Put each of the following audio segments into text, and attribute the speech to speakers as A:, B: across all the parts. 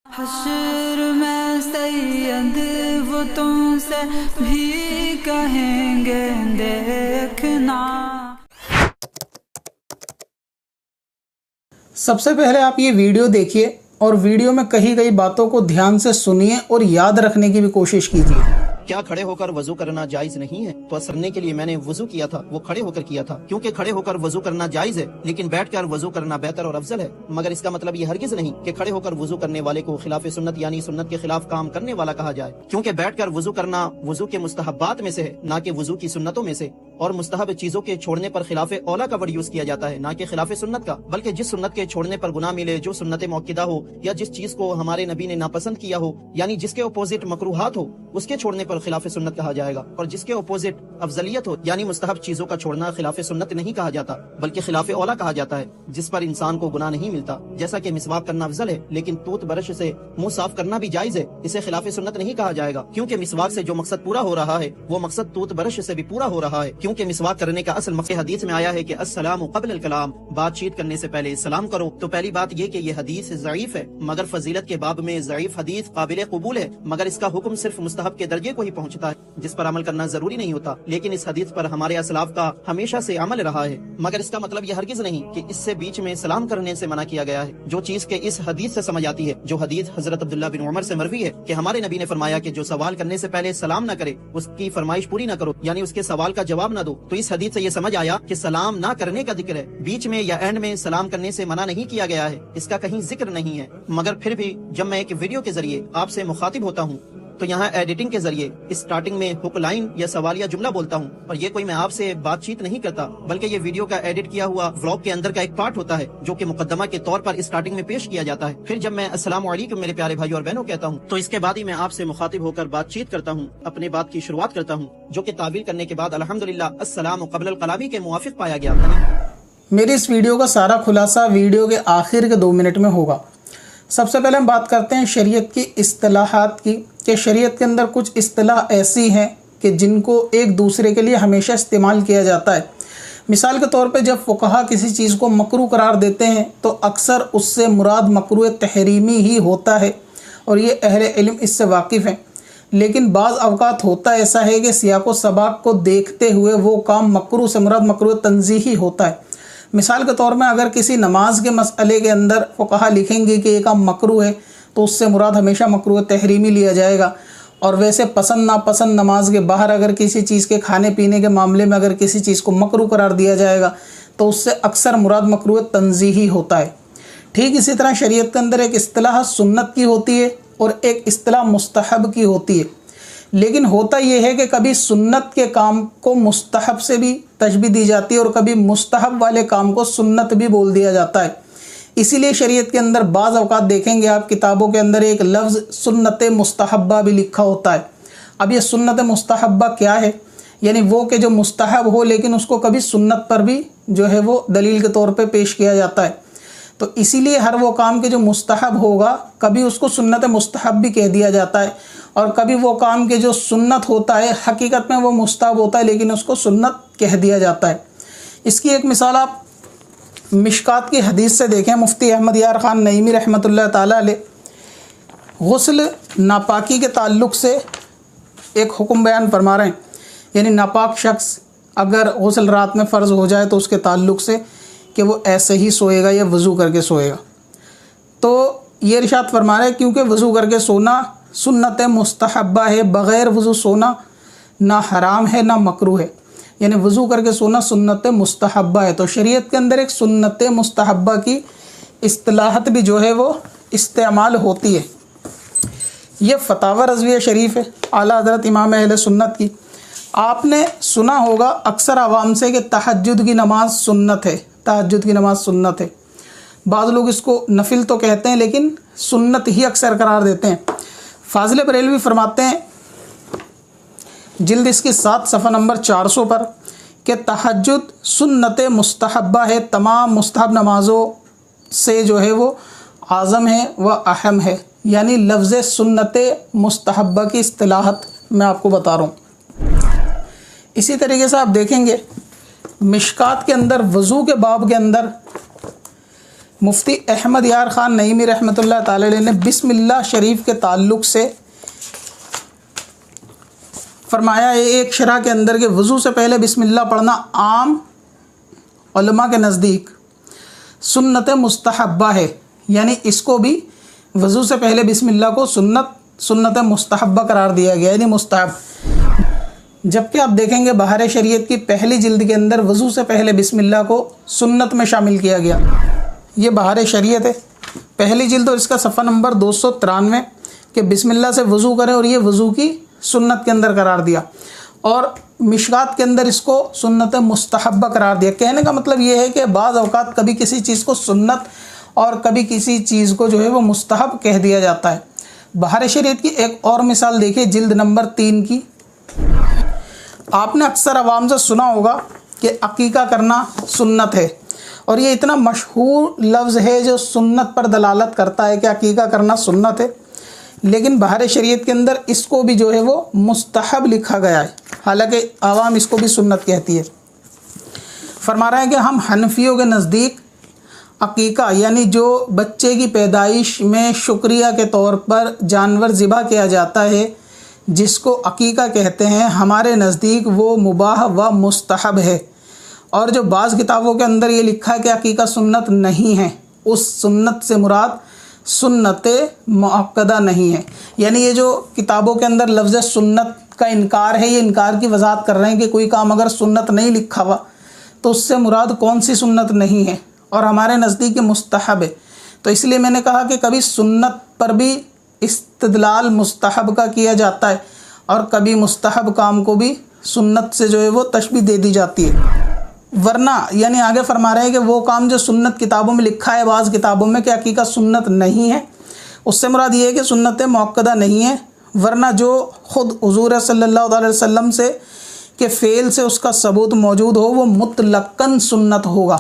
A: हश्र में सैयद वो तुमसे भी कहेंगे देखना।
B: सबसे पहले आप ये वीडियो देखिए और वीडियो में कही गई बातों को ध्यान से सुनिए और याद रखने की भी कोशिश कीजिए।
C: क्या खड़े होकर वजू करना जायज नहीं है? तो असरने के लिए मैंने वजू किया था, वो खड़े होकर किया था, क्योंकि खड़े होकर वजू करना जायज है, लेकिन बैठकर वजू करना बेहतर और अफजल है। मगर इसका मतलब ये हरगिज नहीं कि खड़े होकर वजू करने वाले को खिलाफ सुन्नत यानी सुन्नत के खिलाफ काम करने वाला कहा जाए, क्योंकि बैठकर वजू करना वजू के मुस्तहब्बात में से है, ना कि वजू की सुन्नतों में से। और मुस्तहब चीजों के छोड़ने पर खिलाफ औला का वर्ड यूज किया जाता है, ना कि खिलाफ सुन्नत का। बल्कि जिस सुन्नत के छोड़ने पर गुनाह मिले, जो सुन्नत मौकिदा हो या जिस चीज को हमारे नबी ने नापसंद किया हो, यानी जिसके अपोजिट मकरूहात हो, उसके छोड़ने पर खिलाफ सुन्नत कहा जाएगा। और जिसके अपोजिट अफजलियत हो यानी मुस्तहब चीजों का छोड़ना खिलाफ सुन्नत नहीं कहा जाता, बल्कि खिलाफ औला कहा जाता है, जिस पर इंसान को गुनाह नहीं मिलता। जैसा कि मिसवाक करना अफजल है, लेकिन तूत ब्रश से मुंह साफ करना भी जायज है, इसे खिलाफ सुन्नत नहीं कहा जाएगा, क्योंकि मिसवाक से जो मकसद पूरा हो रहा है वो मकसद तूत ब्रश से भी पूरा हो रहा है। क्योंकि मिसवाक करने का असल मकसद हदीस में आया है कि अस्सलामु क़ब्ल अल कलाम, बातचीत करने से पहले सलाम करो। तो पहली बात ये कि ये हदीस ज़ईफ है, मगर फजीलत के बाब में ज़ईफ हदीस काबिल कबूल है, मगर इसका हुक्म सिर्फ मुस्तहब के दर्जे को ही पहुँचता है, जिस पर अमल करना जरूरी नहीं होता। लेकिन इस हदीस पर हमारे असलाफ का हमेशा से अमल रहा है, मगर इसका मतलब यह हरगिज नहीं कि इससे बीच में सलाम करने से मना किया गया है। जो चीज के इस हदीस से समझ आती है, जो हदीस हजरत अब्दुल्लाह बिन उमर से मरवी है कि हमारे नबी ने फरमाया कि जो सवाल करने से पहले सलाम न करे उसकी फरमाइश पूरी न करो, यानी उसके सवाल का जवाब न दो। तो इस हदीस से ये समझ आया कि सलाम ना करने का जिक्र है, बीच में या एंड में सलाम करने से मना नहीं किया गया है, इसका कहीं जिक्र नहीं है। मगर फिर भी जब मैं एक वीडियो के जरिए आपसे मुखातिब होता हूँ तो यहाँ एडिटिंग के जरिए स्टार्टिंग में हुक लाइन या सवाल या जुमला बोलता हूँ, और ये कोई मैं आपसे बातचीत नहीं करता, बल्कि ये वीडियो का एडिट किया हुआ व्लॉग के अंदर का एक पार्ट होता है, जो कि मुकद्दमा के तौर पर स्टार्टिंग में पेश किया जाता है। फिर जब मैं अस्सलामु अलैकुम मेरे प्यारे भाई और बहनों कहता हूँ, तो इसके बाद ही मैं आपसे मुखातिब होकर बातचीत करता हूँ, अपने बात की शुरुआत करता हूँ, जो कि तावील करने के बाद अल्हम्दुलिल्लाह अस्सलामु क़ब्ल अल कलामी के मुवाफिक पाया गया।
B: मेरी इस वीडियो का सारा खुलासा वीडियो के आखिर के 2 मिनट में होगा। सबसे पहले हम बात करते हैं शरीयत की इस्तिलाहात की, कि शरीयत के अंदर कुछ इस्तिलाह ऐसी हैं कि जिनको एक दूसरे के लिए हमेशा इस्तेमाल किया जाता है। मिसाल के तौर पे जब फुक़हा किसी चीज़ को मकरूह करार देते हैं तो अक्सर उससे मुराद मकरूह तहरीमी ही होता है, और ये अहले इल्म इससे वाकिफ़ हैं। लेकिन बाज़ अवकात होता ऐसा है कि सियाक़ो सबाक़ को देखते हुए वो काम मकरूह से मुराद मकरूह तंज़ीही होता है। मिसाल के तौर में अगर किसी नमाज के मसले के अंदर फुक़हा लिखेंगे कि ये काम मकरूह है, तो उससे मुराद हमेशा मकरूह तहरीमी लिया जाएगा। और वैसे पसंद नापसंद नमाज के बाहर अगर किसी चीज़ के खाने पीने के मामले में अगर किसी चीज़ को मकरूह करार दिया जाएगा तो उससे अक्सर मुराद मकरूह तंज़ीही होता है। ठीक इसी तरह शरीयत के अंदर एक इस्तिलाह सुन्नत की होती है और एक इस्तिलाह मुस्तहब की होती है। लेकिन होता यह है कि कभी सुन्नत के काम को मुस्तहब से भी तशबीह दी जाती है और कभी मुस्तहब वाले काम को सुन्नत भी बोल दिया जाता है। इसीलिए शरीयत के अंदर बाज़ अवकात देखेंगे आप किताबों के अंदर एक लफ्ज़ सुन्नत मुस्तहब्बा भी लिखा होता है। अब ये सुन्नत मुस्तहब्बा क्या है? यानी वो कि जो मुस्तहब हो लेकिन उसको कभी सुन्नत पर भी जो है वो दलील के तौर पे पेश किया जाता है। तो इसीलिए हर वो काम के जो मुस्तहब होगा कभी उसको सुन्नत मुस्तहब भी कह दिया जाता है, और कभी वो काम के जो सुन्नत होता है हकीकत में वो मुस्तहब होता है लेकिन उसको सुन्नत कह दिया जाता है। इसकी एक मिसाल आप मिशकात की हदीस से देखें। मुफ्ती अहमद यार ख़ान नईमी रहमतुल्लाह ताला अलैह गुस्ल नापाकी के ताल्लुक़ से एक हुक्म बयान फरमा रहे हैं। यानी नापाक शख्स अगर गुस्ल रात में फ़र्ज़ हो जाए तो उसके ताल्लुक़ से कि वो ऐसे ही सोएगा या वज़ू करके सोएगा। तो ये इरशाद फरमा रहे हैं क्योंकि वज़ू करके सोना सुन्नत मुस्तहब्बा है, बग़ैर वज़ू सोना ना हराम है ना मकरूह है, यानी वज़ू करके सोना सुन्नत मुस्तहब्बा है। तो शरीयत के अंदर एक सुन्नत मुस्तहब्बा की इस्तिलाहत भी जो है वो इस्तेमाल होती है। ये फतावा रज़विया शरीफ है आला हज़रत इमाम अहले सुन्नत की। आपने सुना होगा अक्सर आवाम से कि तहज्जुद की नमाज सुन्नत है, तहज्जुद की नमाज सुन्नत है। बाज़ लोग इसको नफिल तो कहते हैं लेकिन सुन्नत ही अक्सर करार देते हैं। फाज़िल बरेलवी फरमाते हैं जिल्द इसकी 7 सफ़ा नंबर 400 पर कि तहज्जुद सुन्नत मुस्तहब्बा है, तमाम मुस्तहब नमाज़ों से जो है वो आज़म है व अहम है। यानी लफ्ज़ सुन्नत मुस्तहब्बा की इस्तिलाहत मैं आपको बता रहा हूँ। इसी तरीके से आप देखेंगे मिशकात के अंदर वज़ू के बाब के अंदर मुफ्ती अहमद यार ख़ान नईमी रहमतुल्लाह ताला अलैह ने बिस्मिल्लाह शरीफ के ताल्लुक़ से फरमाया है एक शरह के अंदर के वज़ू से पहले बिस्मिल्लाह पढ़ना आम उलमा के नज़दीक सुन्नत मुस्तहब्बा है, यानी इसको भी वज़ू से पहले बिस्मिल्लाह को सुन्नत मुस्तहब्बा करार दिया गया, यानी मुस्तहब। जबकि आप देखेंगे बहार शरीयत की पहली जिल्द के अंदर वज़ू से पहले बिस्मिल्लाह को सुन्नत में शामिल किया गया। ये बहार शरीयत है, पहली जिल्द, और इसका सफ़ा नंबर 293 कि बिस्मिल्लाह से वज़ू करें, और ये वज़ू की सुन्नत के अंदर करार दिया। और मिशकात के अंदर इसको सुन्नत मुस्तहब्बा करार दिया। कहने का मतलब ये है कि बाज़ औक़ात कभी किसी चीज़ को सुन्नत और कभी किसी चीज़ को जो है वो मुस्तहब कह दिया जाता है। बहार शरीयत की एक और मिसाल देखिए, जिल्द नंबर 3 की। आपने अक्सर आवाम से सुना होगा कि अकीका करना सुन्नत है, और ये इतना मशहूर लफ्ज़ है जो सुन्नत पर दलालत करता है कि अकीका करना सुन्नत है, लेकिन बहार शरीयत के अंदर इसको भी जो है वो मुस्तहब लिखा गया है, हालांकि आवाम इसको भी सुन्नत कहती है। फरमा रहा है कि हम हनफियों के नज़दीक अकीका यानी जो बच्चे की पैदाइश में शुक्रिया के तौर पर जानवर ज़िबा किया जाता है, जिसको अकीका कहते हैं, हमारे नज़दीक वो मुबाह व मुस्तहब है। और जो बाज़ किताबों के अंदर ये लिखा है कि अकीका सुन्नत नहीं है, उस सुन्नत से मुराद सुन्नत मुअक्कदा नहीं है। यानी ये जो किताबों के अंदर लफ्ज़ सुन्नत का इनकार है, ये इनकार की वजाहत कर रहे हैं कि कोई काम अगर सुन्नत नहीं लिखा हुआ तो उससे मुराद कौन सी सुन्नत नहीं है, और हमारे नज़दीक मुस्तहब है। तो इसलिए मैंने कहा कि कभी सुन्नत पर भी इस्तिदलाल मुस्तहब का किया जाता है, और कभी मुस्तहब काम को भी सुन्नत से जो है वो तशबीह दे दी जाती है। वरना यानी आगे फरमा रहे हैं कि वो काम जो सुन्नत किताबों में लिखा है, बाज़ किताबों में कि हकीकत सुन्नत नहीं है, उससे मुराद ये है कि सुन्नत मुअक्कदा नहीं है। वरना जो ख़ुद हुज़ूर सल्लल्लाहु अलैहि वसल्लम से के फ़ेल से उसका सबूत मौजूद हो, वो मुतलक्कन सुन्नत होगा,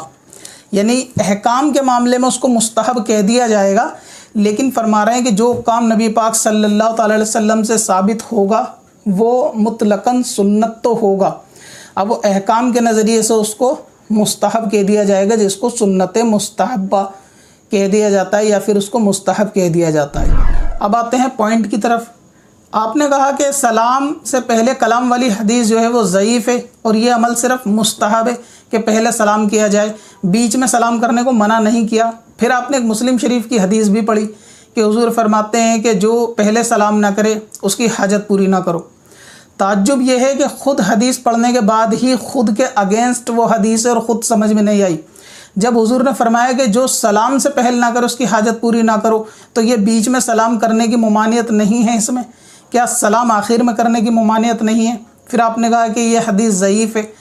B: यानी अहकाम के मामले में उसको मुस्तहब कह दिया जाएगा। लेकिन फरमा रहे हैं कि जो काम नबी पाक सल्लल्लाहु अलैहि वसल्लम से साबित होगा वो मुतलकन सुन्नत तो होगा। अब वो अहकाम के नज़रिए से उसको मुस्तहब कह दिया जाएगा, जिसको सुन्नत मुस्तहब्बा कह दिया जाता है या फिर उसको मुस्तहब कह दिया जाता है। अब आते हैं पॉइंट की तरफ। आपने कहा कि सलाम से पहले कलाम वाली हदीस जो है वो ज़ईफ़ है, और ये अमल सिर्फ मुस्तहब है कि पहले सलाम किया जाए, बीच में सलाम करने को मना नहीं किया। फिर आपने एक मुस्लिम शरीफ की हदीस भी पढ़ी कि हुज़ूर फरमाते हैं कि जो पहले सलाम ना करे उसकी हाजत पूरी ना करो। ताज्जुब यह है कि ख़ुद हदीस पढ़ने के बाद ही ख़ुद के अगेंस्ट वो हदीस है और ख़ुद समझ में नहीं आई। जब हुज़ूर ने फरमाया कि जो सलाम से पहले ना करो उसकी हाजत पूरी ना करो, तो ये बीच में सलाम करने की मुमानियत नहीं है इसमें, क्या सलाम आखिर में करने की मुमानियत नहीं है? फिर आपने कहा कि यह हदीस ज़ईफ़ है,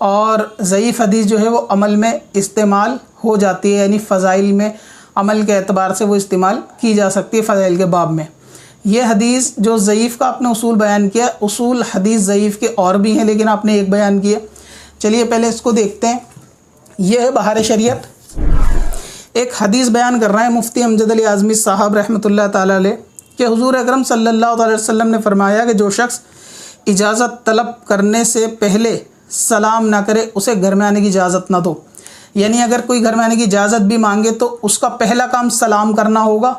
B: और ज़ईफ़ हदीस जो है वो अमल में इस्तेमाल हो जाती है, यानी फ़ज़ाइल में अमल के एतबार से वो इस्तेमाल की जा सकती है फ़ज़ाइल के बाब में। ये हदीस जो ज़ईफ़ का आपने उसूल बयान किया, उसूल हदीस ज़ईफ़ के और भी हैं, लेकिन आपने एक बयान किया। चलिए पहले इसको देखते हैं। यह है बहार शरीयत। एक हदीस बयान कर रहे हैं मुफ्ती अमजद अली आज़मी साहब रहमतुल्लाह ताला अलैह कि हुज़ूर अकरम सल्लल्लाहु अलैहि वसल्लम ने फरमाया कि जो शख्स इजाज़त तलब करने से पहले सलाम ना करे उसे घर में आने की इजाज़त ना दो। यानी अगर कोई घर में आने की इजाज़त भी मांगे तो उसका पहला काम सलाम करना होगा,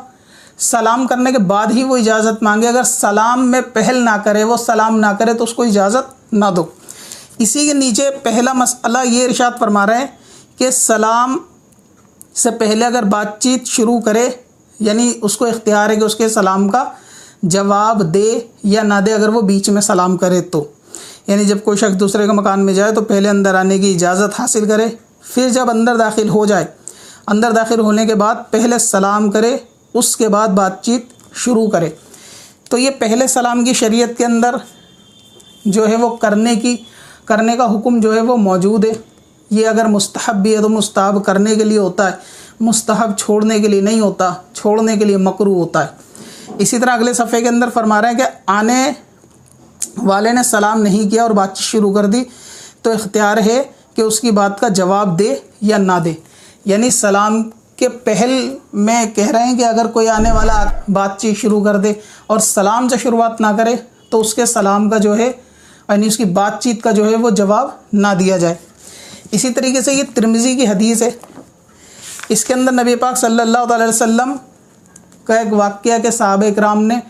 B: सलाम करने के बाद ही वो इजाज़त मांगे। अगर सलाम में पहल ना करे, वो सलाम ना करे, तो उसको इजाज़त ना दो। इसी के नीचे पहला मसला ये इरशाद फरमा रहे हैं कि सलाम से पहले अगर बातचीत शुरू करे, यानी उसको इख्तियार है कि उसके सलाम का जवाब दे या ना दे अगर वो बीच में सलाम करे तो। यानी जब कोई शख्स दूसरे के मकान में जाए तो पहले अंदर आने की इजाज़त हासिल करे, फिर जब अंदर दाखिल हो जाए, अंदर दाखिल होने के बाद पहले सलाम करे, उसके बाद बातचीत शुरू करे। तो ये पहले सलाम की शरीयत के अंदर जो है वो करने का हुक्म जो है वो मौजूद है। ये अगर मुस्तहब भी है तो मुस्तहब करने के लिए होता है, मुस्तहब छोड़ने के लिए नहीं होता, छोड़ने के लिए मकरूह होता है। इसी तरह अगले सफ़े के अंदर फरमा रहे हैं कि आने वाले ने सलाम नहीं किया और बातचीत शुरू कर दी तो इख्तियार है कि उसकी बात का जवाब दे या ना दे। यानी सलाम के पहल में कह रहे हैं कि अगर कोई आने वाला बातचीत शुरू कर दे और सलाम से शुरुआत ना करे तो उसके सलाम का जो है यानी उसकी बातचीत का जो है वो जवाब ना दिया जाए। इसी तरीके से ये तिरमिज़ी की हदीस है। इसके अंदर नबी पाक सल्लल्लाहु अलैहि वसल्लम का एक वाक़या के सहाबा इकराम ने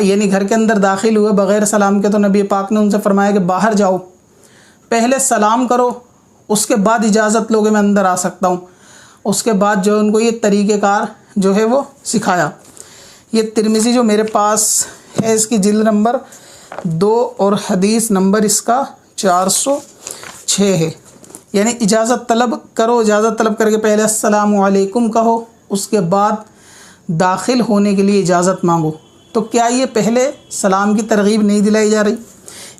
B: यानी घर के अंदर दाखिल हुए बग़ैर सलाम के, तो नबी पाक ने उनसे फरमाया कि बाहर जाओ, पहले सलाम करो, उसके बाद इजाज़त लोगे मैं अंदर आ सकता हूँ। उसके बाद जो है उनको ये तरीक़ेकार जो है वो सिखाया। ये तिरमिज़ी जो मेरे पास है इसकी जिल्द नंबर 2 और हदीस नंबर इसका 406 है। यानी इजाज़त तलब करो, इजाज़त तलब करके पहले अस्सलामु अलैकुम कहो, उसके बाद दाखिल होने के लिए इजाज़त मांगो। तो क्या ये पहले सलाम की तरगीब नहीं दिलाई जा रही?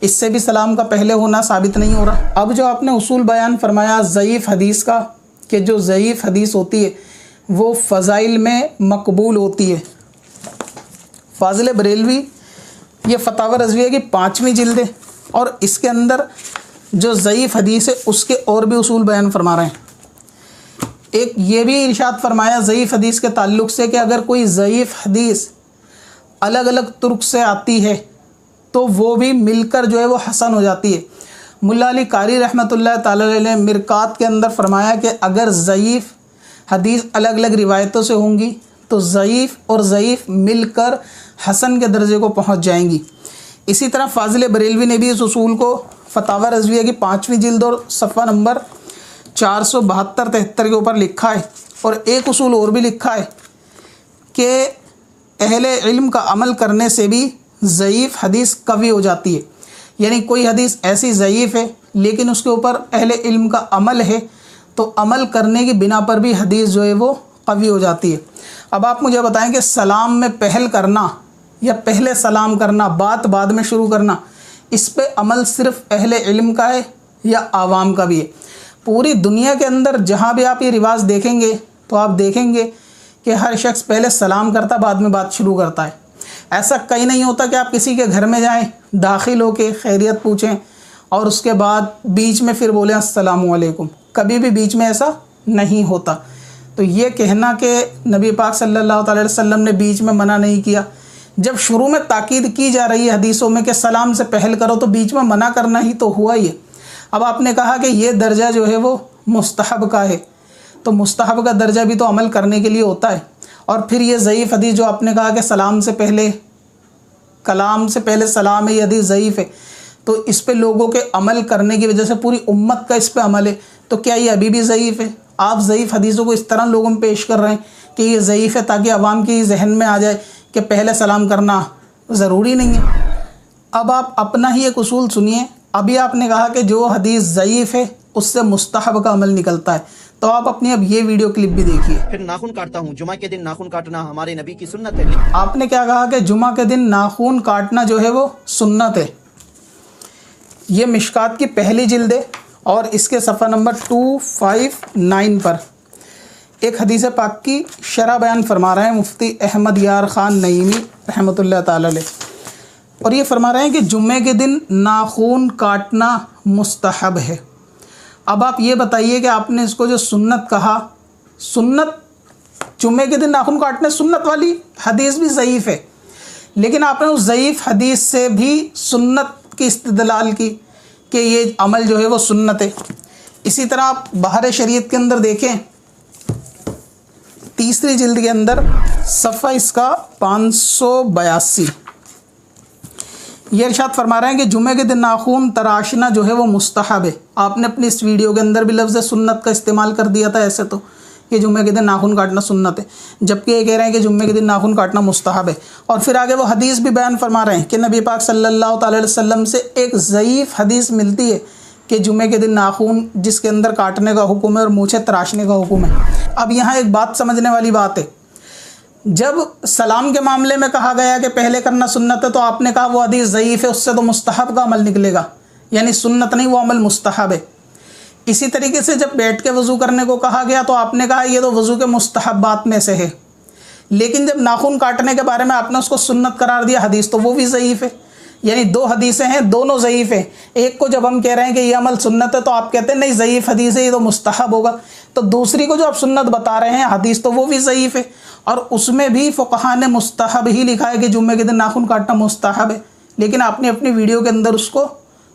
B: इससे भी सलाम का पहले होना साबित नहीं हो रहा। अब जो आपने उसूल बयान फरमाया ज़ईफ़ हदीस का, कि जो ज़ईफ़ हदीस होती है वो फ़ज़ाइल में मकबूल होती है। फाज़िल बरेलवी ये फ़तावा रज़विया की 5वीं जिल्द है और इसके अंदर जो ज़ईफ़ हदीस है उसके और भी उसूल बयान फरमा रहे हैं। एक ये भी इरशाद फरमाया ज़ईफ़ हदीस के ताल्लुक़ से कि अगर कोई ज़ईफ़ हदीस अलग अलग तुर्क से आती है तो वो भी मिलकर जो है वो हसन हो जाती है। मुल्ला अली कारी रहमतुल्लाह ताला अलैह ने मिरकात के अंदर फरमाया कि अगर ज़ईफ़ हदीस अलग अलग रिवायतों से होंगी तो ज़ईफ़ और ज़ईफ़ मिलकर हसन के दर्जे को पहुंच जाएंगी। इसी तरह फाज़िल बरेलवी ने भी इस उसूल को फ़तावा रज़विया की 5वीं जिल्द और सफ़ा नंबर 472-73 के ऊपर लिखा है। और एक उसूल और भी लिखा है कि अहले इल्म का अमल करने से भी ज़ईफ़ हदीस कवी हो जाती है। यानी कोई हदीस ऐसी ज़ईफ़ है लेकिन उसके ऊपर अहले इल्म का अमल है तो अमल करने की बिना पर भी हदीस जो है वो कवी हो जाती है। अब आप मुझे बताएं कि सलाम में पहल करना या पहले सलाम करना बात बाद में शुरू करना, इस पे अमल सिर्फ़ अहले इल्म का है या आवाम का भी है? पूरी दुनिया के अंदर जहाँ भी आप ये रिवाज देखेंगे तो आप देखेंगे कि हर शख्स पहले सलाम करता बाद में बात शुरू करता है। ऐसा कहीं नहीं होता कि आप किसी के घर में जाएं, दाखिल होके खैरियत पूछें और उसके बाद बीच में फिर बोलें अस्सलामु अलैकुम। कभी भी बीच में ऐसा नहीं होता। तो ये कहना कि नबी पाक सल्लल्लाहु अलैहि वसल्लम ने बीच में मना नहीं किया, जब शुरू में ताकीद की जा रही है हदीसों में कि सलाम से पहल करो तो बीच में मना करना ही तो हुआ ही है। अब आपने कहा कि ये दर्जा जो है वो मुस्तहब का है, तो मुस्तहब का दर्जा भी तो अमल करने के लिए होता है। और फिर ये ज़ईफ़ हदीस जो आपने कहा कि सलाम से पहले कलाम से पहले सलाम है, ये हदीस ज़ईफ़ है, तो इस पे लोगों के अमल करने की वजह से पूरी उम्मत का इस पे अमल है, तो क्या ये अभी भी ज़ईफ़ है? आप ज़ईफ़ हदीसों को इस तरह लोगों में पेश कर रहे हैं कि ये ज़ईफ़ है ताकि अवाम की जहन में आ जाए कि पहले सलाम करना ज़रूरी नहीं है। अब आप अपना ही एक उसूल सुनिए। अभी आपने कहा कि जो हदीस ज़ईफ़ है उससे मुस्तहब का अमल निकलता है, तो आप अपनी अब ये वीडियो क्लिप भी देखिए।
C: फिर नाखून काटता हूँ, जुमा के दिन नाखून काटना हमारे नबी की सुन्नत है।
B: आपने क्या कहा कि जुमा के दिन नाखून काटना जो है वो सुन्नत है। ये मिशकात की पहली जिल्द है और इसके सफ़ा नंबर 259 पर एक हदीस पाक की शरह बयान फरमा रहे हैं मुफ्ती अहमद यार ख़ान नईमी रहमतुल्लाह ताला अलैह, और ये फरमा रहे हैं कि जुम्मे के दिन नाखून काटना मुस्तहब है। अब आप ये बताइए कि आपने इसको जो सुन्नत कहा, सुन्नत जुम्मे के दिन नाखून काटने सुन्नत वाली हदीस भी ज़ईफ़ है, लेकिन आपने उस ज़ईफ़ हदीस से भी सुन्नत की इस्तिदलाल की कि ये अमल जो है वो सुन्नत है। इसी तरह आप बहार शरीयत के अंदर देखें, तीसरी जिल्द के अंदर सफ़ा इसका 582 ये इरशाद फरमा रहे हैं कि जुमे के दिन नाखून तराशना जो है वो मुस्तहब है। आपने अपनी इस वीडियो के अंदर भी लफ्ज़ सुन्नत का इस्तेमाल कर दिया था ऐसे तो कि जुम्मे के दिन नाखून काटना सुन्नत है, जबकि ये कह रहे हैं कि जुम्मे के दिन नाखून काटना मुस्तहब है। और फिर आगे वो हदीस भी बयान फरमा रहे हैं कि नबी पाक सल्लल्लाहु अलैहि वसल्लम से एक ज़ईफ़ हदीस मिलती है कि जुम्मे के दिन नाखून जिसके अंदर काटने का हुक्म है और मूछें तराशने का हुक्म है। अब यहाँ एक बात समझने वाली बात है, जब सलाम के मामले में कहा गया कि पहले करना सुन्नत है तो आपने कहा वो हदीस ज़ईफ़ है, उससे तो मुस्तहब का अमल निकलेगा, यानी सुन्नत नहीं वो अमल मुस्तहब है। इसी तरीके से जब बैठ के वज़ू करने को कहा गया तो आपने कहा ये तो वज़ू के मुस्तहबात में से है, लेकिन जब नाखून काटने के बारे में आपने उसको सुन्नत करार दिया हदीस तो वो भी ज़ईफ़ है। यानी दो हदीसें हैं, दोनों ज़ईफ़ हैं। एक को जब हम कह रहे हैं कि ये अमल सुन्नत है तो आप कहते हैं नहीं ज़ईफ़ हदीस है, ये तो मुस्तहब होगा, तो दूसरी को जो आप सुन्नत बता रहे हैं हदीस तो वो भी ज़ईफ़ है, और उसमें भी फ़ुक़हा ने मुस्तहब ही लिखा है कि जुम्मे के दिन नाखून काटना मुस्तहब है, लेकिन आपने अपनी वीडियो के अंदर उसको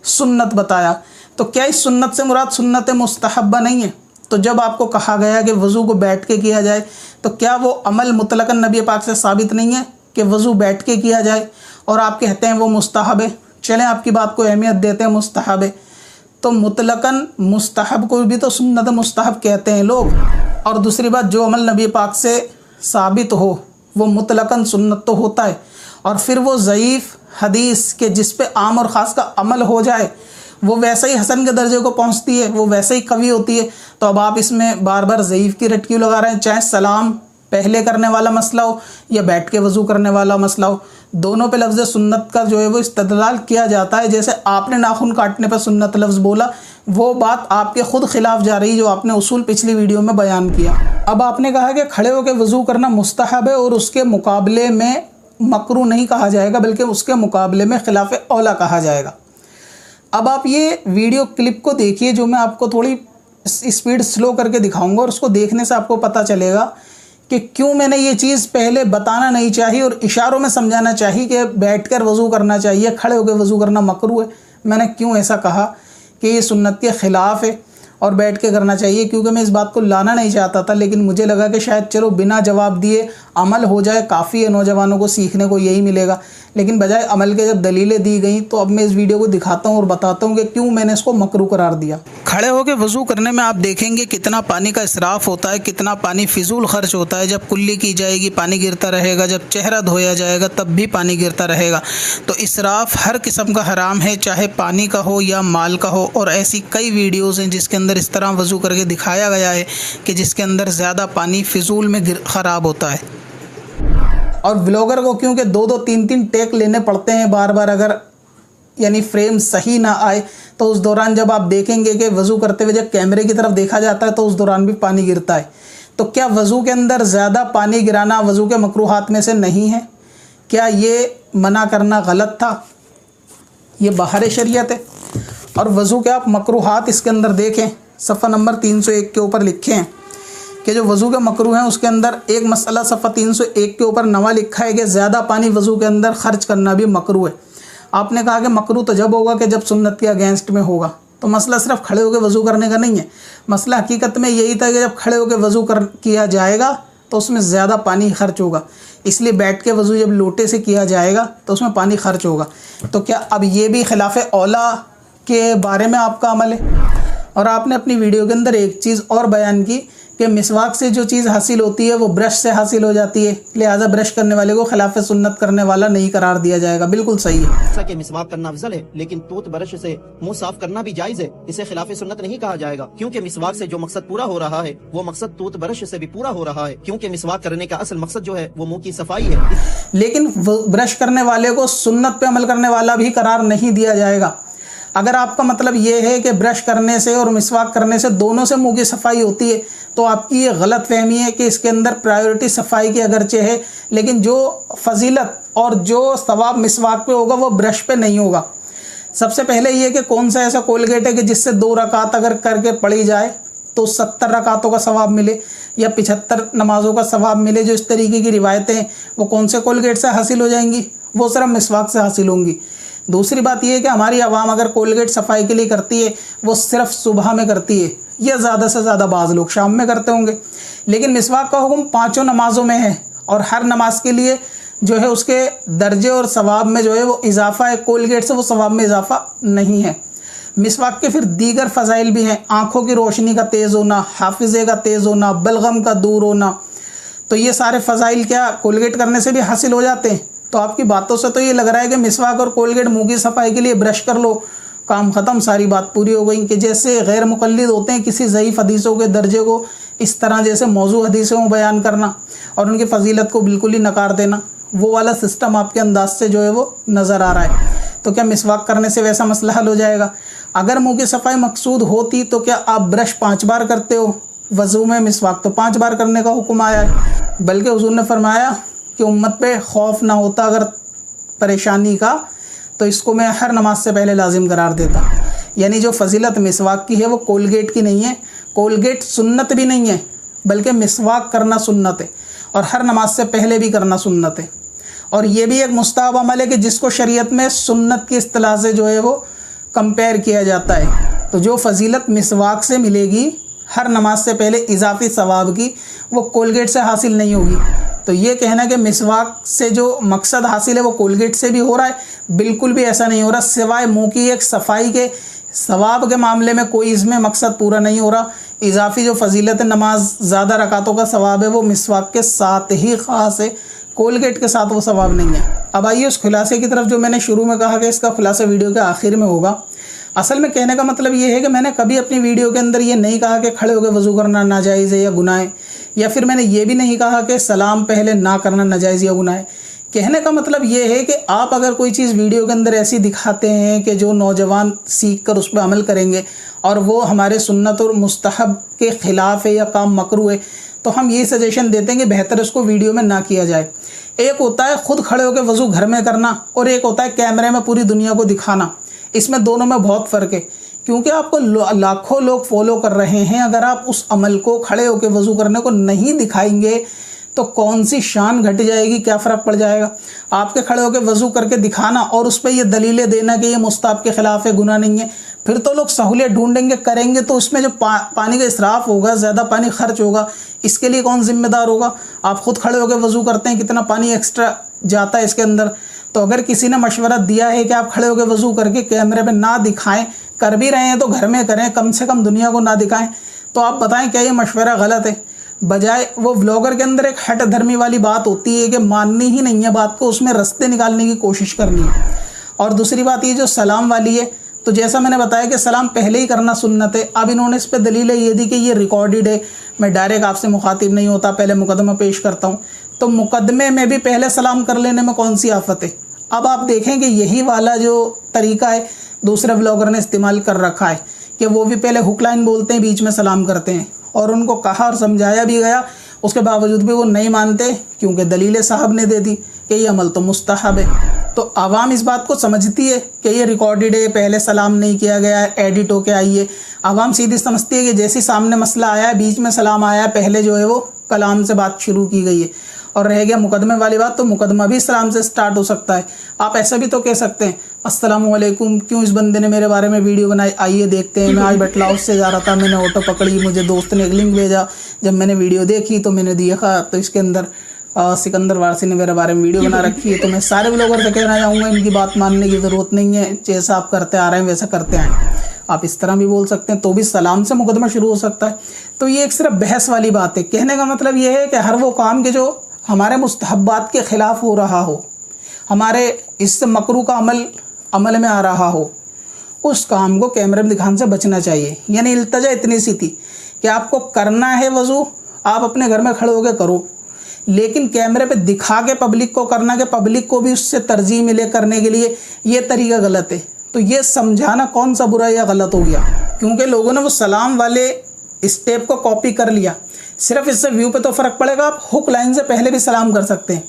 B: सुन्नत बताया। तो क्या इस सुन्नत से मुराद सुन्नत मुस्तहब्बा नहीं है? तो जब आपको कहा गया कि वज़ू को बैठ के किया जाए, तो क्या वो अमल मुतलकन नबी पाक से साबित नहीं है कि वज़ू बैठ के किया जाए, और आप कहते हैं वो मुस्तहब है। चलें आपकी बात को अहमियत देते हैं, मुस्तहब है तो मुतलकन मुस्तहब को भी तो सुन्नत मुस्तहब कहते हैं लोग। और दूसरी बात, जो अमल नबी पाक से साबित हो वो मुतलकन सुन्नत तो होता है, और फिर वो ज़ईफ़ हदीस के जिस पे आम और ख़ास का अमल हो जाए वो वैसे ही हसन के दर्जे को पहुंचती है, वो वैसे ही कवी होती है। तो अब आप इसमें बार बार ज़ईफ़ की रट क्यों लगा रहे हैं? चाहे सलाम पहले करने वाला मसला हो या बैठ के वज़ू करने वाला मसला हो, दोनों पे लफ्ज़ सुन्नत का जो है वो इस्तेदलाल किया जाता है। जैसे आपने नाखून काटने पर सुन्नत लफ्ज़ बोला, वो बात आपके ख़ुद खिलाफ जा रही जो आपने उसूल पिछली वीडियो में बयान किया। अब आपने कहा कि खड़े होकर वज़ू करना मुस्तहब है और उसके मुकाबले में मकरूह नहीं कहा जाएगा, बल्कि उसके मुकाबले में खिलाफ औला कहा जाएगा। अब आप ये वीडियो क्लिप को देखिए जो मैं आपको थोड़ी स्पीड स्लो करके दिखाऊंगा, और उसको देखने से आपको पता चलेगा कि क्यों मैंने ये चीज़ पहले बताना नहीं चाहिए और इशारों में समझाना चाहिए कि बैठकर वज़ू करना चाहिए, खड़े होकर वज़ू करना मकरूह है। मैंने क्यों ऐसा कहा कि ये सुन्नत के ख़िलाफ़ है और बैठ के करना चाहिए, क्योंकि मैं इस बात को लाना नहीं चाहता था, लेकिन मुझे लगा कि शायद चलो बिना जवाब दिए अमल हो जाए, काफ़ी है, नौजवानों को सीखने को यही मिलेगा। लेकिन बजाय अमल के जब दलीलें दी गई तो अब मैं इस वीडियो को दिखाता हूँ और बताता हूँ कि क्यों मैंने इसको मकरूह करार दिया। खड़े होकर वज़ू करने में आप देखेंगे कितना पानी का इसराफ होता है, कितना पानी फिजूल खर्च होता है। जब कुल्ली की जाएगी पानी गिरता रहेगा, जब चेहरा धोया जाएगा तब भी पानी गिरता रहेगा। तो इसराफ हर किस्म का हराम है, चाहे पानी का हो या माल का हो। और ऐसी कई वीडियोज़ हैं जिसके अंदर इस तरह वज़ू करके दिखाया गया है कि जिसके अंदर ज़्यादा पानी फिजूल में ख़राब होता है। और ब्लॉगर को क्योंकि 2-2 3-3 टेक लेने पड़ते हैं बार बार, अगर यानी फ्रेम सही ना आए तो उस दौरान जब आप देखेंगे कि वज़ू करते हुए जब कैमरे की तरफ देखा जाता है तो उस दौरान भी पानी गिरता है। तो क्या वज़ू के अंदर ज़्यादा पानी गिराना वज़ू के मकरूहात में से नहीं है? क्या ये मना करना गलत था? ये बाहर शरीयत है। और वज़ू के आप मकरूहात इसके अंदर देखें, सफ़ा नंबर 301 के ऊपर लिखे हैं कि जो वज़ू के मकरूह हैं उसके अंदर एक मसला सफ़ा 301 के ऊपर नवा लिखा है कि ज़्यादा पानी वज़ू के अंदर खर्च करना भी मकरूह है। आपने कहा कि मकरूह तो जब होगा कि जब सुन्नत के अगेंस्ट में होगा। तो मसला सिर्फ खड़े होकर वज़ू करने का नहीं है, मसला हकीकत में यही था कि जब खड़े होकर वज़ू किया जाएगा तो उसमें ज़्यादा पानी खर्च होगा, इसलिए बैठ के वज़ू जब लोटे से किया जाएगा तो उसमें पानी खर्च होगा। तो क्या अब ये भी खिलाफ औला के बारे में आपका अमल है? और आपने अपनी वीडियो के अंदर एक चीज़ और बयान की कि मिसवाक से जो चीज़ हासिल होती है वो ब्रश से हासिल हो जाती है, लिहाजा ब्रश करने वाले को खिलाफ सुन्नत करने वाला नहीं करार दिया जाएगा। बिल्कुल सही है।
C: जैसा कि मिसवाक करना अफजल है, लेकिन टूथ ब्रश से मुंह साफ करना भी जायज़ है, इसे खिलाफ सुन्नत नहीं कहा जाएगा, क्योंकि मिसवाक से जो मकसद पूरा हो रहा है वो मकसद टूथ ब्रश से भी पूरा हो रहा है, क्योंकि मिसवाक करने का असल मकसद जो है वो मुँह की सफाई है।
B: लेकिन ब्रश करने वाले को सुन्नत पे अमल करने वाला भी करार नहीं दिया जाएगा। अगर आपका मतलब ये है कि ब्रश करने से और मिसवाक करने से दोनों से मुंह की सफाई होती है, तो आपकी ये गलत फहमी है कि इसके अंदर प्रायोरिटी सफाई की अगरचे है, लेकिन जो फजीलत और जो सवाब मिसवाक पे होगा वो ब्रश पे नहीं होगा। सबसे पहले ये कि कौन सा ऐसा कोलगेट है कि जिससे 2 रकात अगर करके पढ़ी जाए तो 70 रकातों का सवाब मिले या 75 नमाजों का सवाब मिले। जो इस तरीके की रिवायतें हैं वो कौन से कोलगेट से हासिल हो जाएंगी? वो सिर्फ मिसवाक से हासिल होंगी। दूसरी बात यह है कि हमारी आवाम अगर कोलगेट सफाई के लिए करती है वो सिर्फ सुबह में करती है, या ज़्यादा से ज़्यादा बाज़ लोग शाम में करते होंगे। लेकिन मिसवाक का हुक्म 5 नमाजों में है और हर नमाज के लिए जो है उसके दर्जे और सवाब में जो है वो इजाफा है, कोलगेट से वो सवाब में इजाफा नहीं है। मिसवाक के फिर दीगर फ़ज़ाइल भी हैं, आँखों की रोशनी का तेज़ होना, हाफिज़े का तेज़ होना, बलगम का दूर होना। तो ये सारे फ़ज़ाइल क्या कोलगेट करने से भी हासिल हो जाते हैं? तो आपकी बातों से तो ये लग रहा है कि मिसवाक और कोलगेट मुंह की सफाई के लिए ब्रश कर लो, काम ख़त्म, सारी बात पूरी हो गई। कि जैसे गैर मुक़ल्लिद होते हैं किसी ज़ईफ़ हदीसों के दर्जे को इस तरह जैसे मौजू हदीसों में बयान करना और उनकी फ़जीलत को बिल्कुल ही नकार देना, वो वाला सिस्टम आपके अंदाज से जो है वो नज़र आ रहा है। तो क्या मिसवाक करने से वैसा मसला हल हो जाएगा? अगर मुँह की सफाई मकसूद होती तो क्या आप ब्रश 5 बार करते हो? वज़ू में मिसवाक तो 5 बार करने का हुक्म आया है, बल्कि हुज़ूर ने फरमाया कि उम्मत पे खौफ ना होता अगर परेशानी का तो इसको मैं हर नमाज से पहले लाजिम करार देता। यानी जो फजीलत मिसवाक की है वो कोलगेट की नहीं है, कोलगेट सुन्नत भी नहीं है, बल्कि मिसवाक करना सुन्नत है और हर नमाज से पहले भी करना सुन्नत है। और ये भी एक मुस्तहब अमल है कि जिसको शरीयत में सुन्नत की इस्तिलाह से जो है वो कंपेयर किया जाता है। तो जो फजीलत मिसवाक से मिलेगी हर नमाज से पहले इजाफी सवाब की वो कोलगेट से हासिल नहीं होगी। तो ये कहना कि मिसवाक से जो मकसद हासिल है वो कोलगेट से भी हो रहा है, बिल्कुल भी ऐसा नहीं हो रहा। सिवाय मुंह की एक सफाई के सवाब के मामले में कोई इसमें मकसद पूरा नहीं हो रहा। इजाफी जो फजीलत नमाज ज़्यादा रकातों का सवाब है वो मिसवाक के साथ ही ख़ास है, कोलगेट के साथ वो सवाब नहीं है। अब आइए उस खुलासे की तरफ जो मैंने शुरू में कहा कि इसका खुलासा वीडियो के आखिर में होगा। असल में कहने का मतलब ये है कि मैंने कभी अपनी वीडियो के अंदर ये नहीं कहा कि खड़े होकर वज़ू करना नाजायज़ है या गुनाह है, या फिर मैंने ये भी नहीं कहा कि सलाम पहले ना करना नाजायज़ या गुनाह है। कहने का मतलब ये है कि आप अगर कोई चीज़ वीडियो के अंदर ऐसी दिखाते हैं कि जो नौजवान सीख कर उस पर अमल करेंगे और वो हमारे सुन्नत और मुस्तहब के ख़िलाफ़ है या काम मकरू है, तो हम ये सजेशन देते हैं कि बेहतर उसको वीडियो में ना किया जाए। एक होता है खुद खड़े होकर वज़ू घर में करना और एक होता है कैमरे में पूरी दुनिया को दिखाना। इसमें दोनों में बहुत फ़र्क है, क्योंकि आपको लाखों लोग फॉलो कर रहे हैं। अगर आप उस अमल को खड़े होकर वज़ू करने को नहीं दिखाएंगे तो कौन सी शान घट जाएगी, क्या फ़र्क पड़ जाएगा। आपके खड़े होकर वज़ू करके दिखाना और उस पर ये दलीलें देना कि ये मुस्ताहब के ख़िलाफ़ है, गुनाह नहीं है, फिर तो लोग सहूलियत ढूंढेंगे, करेंगे, तो उसमें जो पानी का इसराफ़ होगा, ज़्यादा पानी खर्च होगा, इसके लिए कौन जिम्मेदार होगा। आप खुद खड़े होकर वज़ू करते हैं, कितना पानी एक्स्ट्रा जाता है इसके अंदर। तो अगर किसी ने मशवरा दिया है कि आप खड़े होकर वज़ू करके कैमरे पे ना दिखाएं, कर भी रहे हैं तो घर में करें, कम से कम दुनिया को ना दिखाएं, तो आप बताएं क्या ये मशवरा गलत है। बजाय वो व्लॉगर के अंदर एक हट धर्मी वाली बात होती है कि माननी ही नहीं है बात को, उसमें रास्ते निकालने की कोशिश करनी है। और दूसरी बात ये जो सलाम वाली है, तो जैसा मैंने बताया कि सलाम पहले ही करना सुन्नत है। अब इन्होंने इस पर दलीलें ये दी कि ये रिकॉर्डेड है, मैं डायरेक्ट आपसे मुखातिब नहीं होता, पहले मुकदमा पेश करता हूँ। तो मुकदमे में भी पहले सलाम कर लेने में कौन सी आफत है। अब आप देखें कि यही वाला जो तरीका है दूसरे व्लॉगर ने इस्तेमाल कर रखा है कि वो भी पहले हुक लाइन बोलते हैं, बीच में सलाम करते हैं, और उनको कहा और समझाया भी गया, उसके बावजूद भी वो नहीं मानते क्योंकि दलील साहब ने दे दी कि ये अमल तो मुस्तहब है। तो आवाम इस बात को समझती है कि ये रिकॉर्डेड है, पहले सलाम नहीं किया गया है, एडिट होके आई है। आवाम सीधी समझती है कि जैसे सामने मसला आया है, बीच में सलाम आया है, पहले जो है वो कलाम से बात शुरू की गई है। और रह गया मुकदमे वाली बात, तो मुकदमा भी सलाम से स्टार्ट हो सकता है। आप ऐसा भी तो कह सकते हैं, अस्सलामु अलैकुम, क्यों इस बंदे ने मेरे बारे में वीडियो बनाई, आइए देखते हैं। मैं आज बटलाउस से जा रहा था, मैंने ऑटो पकड़ी, मुझे दोस्त ने एक लिंक भेजा, जब मैंने वीडियो देखी तो मैंने देखा तो इसके अंदर सिकंदर वारसी ने मेरे बारे में वीडियो बना रखी है। तो मैं सारे व्लॉगर से कहना चाहूँगा इनकी बात मानने की ज़रूरत नहीं है, जैसा आप करते आ रहे हैं वैसा करते आए। आप इस तरह भी बोल सकते हैं, तो भी सलाम से मुकदमा शुरू हो सकता है। तो ये एक सिर्फ बहस वाली बात है। कहने का मतलब ये है कि हर वो काम के जो हमारे मुस्तहब्बात के ख़िलाफ़ हो रहा हो, हमारे इससे मकरू का अमल में आ रहा हो, उस काम को कैमरे में दिखाने से बचना चाहिए। यानी इल्तजा इतनी सी थी कि आपको करना है वज़ू, आप अपने घर में खड़े होकर करो, लेकिन कैमरे पे दिखा के पब्लिक को करना, कि पब्लिक को भी उससे तरजीह मिले करने के लिए, ये तरीका गलत है। तो ये समझाना कौन सा बुरा या गलत हो गया, क्योंकि लोगों ने वो सलाम वाले स्टेप को कॉपी कर लिया। सिर्फ इससे व्यू पे तो फ़र्क पड़ेगा, आप हुक लाइन से पहले भी सलाम कर सकते हैं।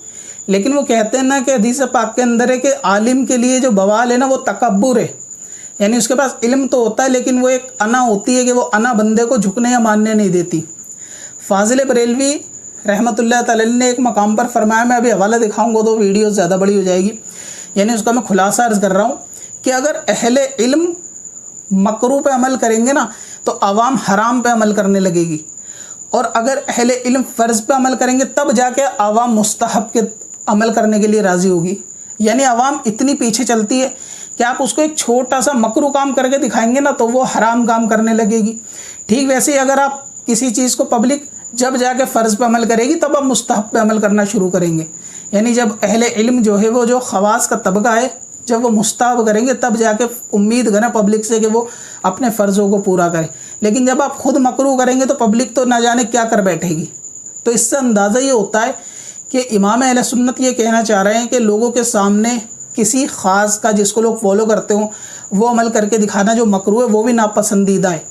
B: लेकिन वो कहते हैं ना कि हदीस पाक के अंदर है कि आलिम के लिए जो बवाल है ना वो तकब्बुर है, यानी उसके पास इल्म तो होता है लेकिन वो एक अना होती है कि वो अना बंदे को झुकने या मानने नहीं देती। फाजिल बरेलवी रहमतुल्लाह तआला ने एक मकाम पर फरमाया, मैं अभी हवाला दिखाऊंगा तो वीडियो ज़्यादा बड़ी हो जाएगी, यानी उसका मैं खुलासा अर्ज़ कर रहा हूँ कि अगर अहले इल्म मकरू पे अमल करेंगे ना तो आवाम हराम पे अमल करने लगेगी, और अगर अहले इल्म फ़र्ज़ पे अमल करेंगे तब जाके आवाम मुस्तहब के अमल करने के लिए राज़ी होगी। यानी आवाम इतनी पीछे चलती है कि आप उसको एक छोटा सा मकरू काम करके दिखाएंगे ना तो वो हराम काम करने लगेगी। ठीक वैसे ही अगर आप किसी चीज़ को पब्लिक जब जाके फ़र्ज़ पे अमल करेगी तब आप मुस्तहब पे अमल करना शुरू करेंगे। यानी जब अहले इल्म जो है वो जो ख़वास का तबका है, जब वो मुस्तहब करेंगे तब जाके उम्मीद करें पब्लिक से कि वो अपने फ़र्ज़ों को पूरा करें। लेकिन जब आप खुद मकरू करेंगे तो पब्लिक तो ना जाने क्या कर बैठेगी। तो इससे अंदाज़ा ये होता है कि इमाम अहले सुन्नत ये कहना चाह रहे हैं कि लोगों के सामने किसी ख़ास का जिसको लोग फॉलो करते हों वो अमल करके दिखाना जो मकरू है वो भी नापसंदीदा है।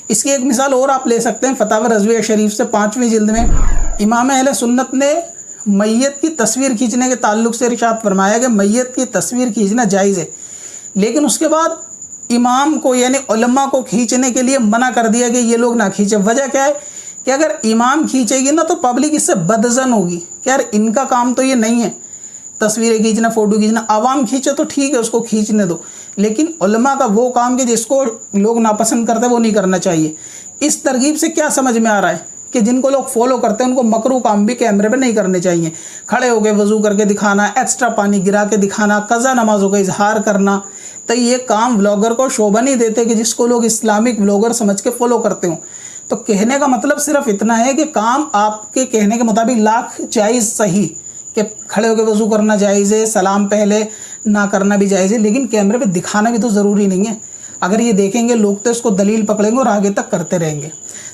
B: इसकी एक मिसाल और आप ले सकते हैं, फतावा रज़विया शरीफ से 5वीं जिल्द में इमाम अहले सुन्नत ने मैयत की तस्वीर खींचने के ताल्लुक़ से इरशाद फरमाया कि मैयत की तस्वीर खींचना जायज़ है, लेकिन उसके बाद इमाम को यानी उलमा को खींचने के लिए मना कर दिया कि ये लोग ना खींचे। वजह क्या है कि अगर इमाम खींचेगी ना तो पब्लिक इससे बदज़न होगी कि यार इनका काम तो ये नहीं है, तस्वीरें खींचना, फ़ोटो खींचना, आवाम खींचे तो ठीक है, उसको खींचने दो, लेकिन उलमा का वो काम कि जिसको लोग नापसंद करते हैं वो नहीं करना चाहिए। इस तरकीब से क्या समझ में आ रहा है कि जिनको लोग फॉलो करते हैं उनको मकरू काम भी कैमरे पे नहीं करने चाहिए। खड़े होकर वज़ू करके दिखाना, एक्स्ट्रा पानी गिरा के दिखाना, कज़ा नमाजों का इजहार करना, तो ये काम व्लॉगर को शोभा नहीं देते कि जिसको लोग इस्लामिक व्लॉगर समझ के फॉलो करते हो। तो कहने का मतलब सिर्फ इतना है कि काम आपके कहने के मुताबिक लाख जायज़ सही कि खड़े होकर वज़ू करना जायज़ है, सलाम पहले ना करना भी जायज़ है, लेकिन कैमरे पे दिखाना भी तो ज़रूरी नहीं है। अगर ये देखेंगे लोग तो इसको दलील पकड़ेंगे और आगे तक करते रहेंगे।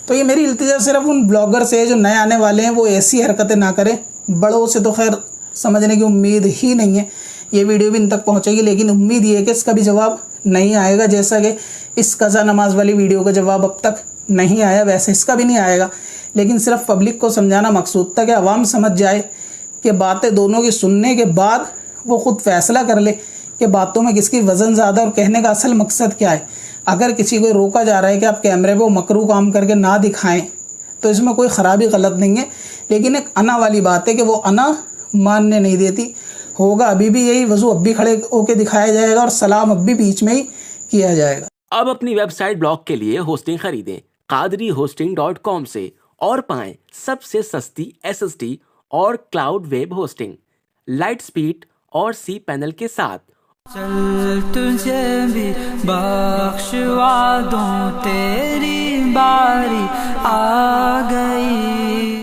B: तो ये मेरी इल्तिजा सिर्फ उन ब्लॉगर से जो नए आने वाले हैं वो ऐसी हरकतें ना करें। बड़ों से तो खैर समझने की उम्मीद ही नहीं है, ये वीडियो भी इन तक पहुँचेगी, लेकिन उम्मीद ये है कि इसका भी जवाब नहीं आएगा। जैसा कि इस कज़ा नमाज वाली वीडियो का जवाब अब तक नहीं आया, वैसे इसका भी नहीं आएगा। लेकिन सिर्फ पब्लिक को समझाना मकसूद था कि आवाम समझ जाए कि बातें दोनों की सुनने के बाद वो ख़ुद फैसला कर ले कि बातों में किसकी वज़न ज़्यादा और कहने का असल मकसद क्या है। अगर किसी को रोका जा रहा है कि आप कैमरे पे वो मकरू काम करके ना दिखाएं तो इसमें कोई ख़राबी गलत नहीं है, लेकिन एक अना वाली बात है कि वो अना मानने नहीं देती। होगा अभी भी यही, वज़ू अब भी खड़े होके दिखाया जाएगा और सलाम अब भी बीच में ही किया जाएगा।
D: अब अपनी वेबसाइट ब्लॉग के लिए होस्टिंग खरीदें qadrihosting.com से और पाएं सबसे सस्ती SSD और cloud web hosting, light speed और सी पैनल के साथ।
A: चल तुझे भी बख्शवा दूं, तेरी बारी आ गई।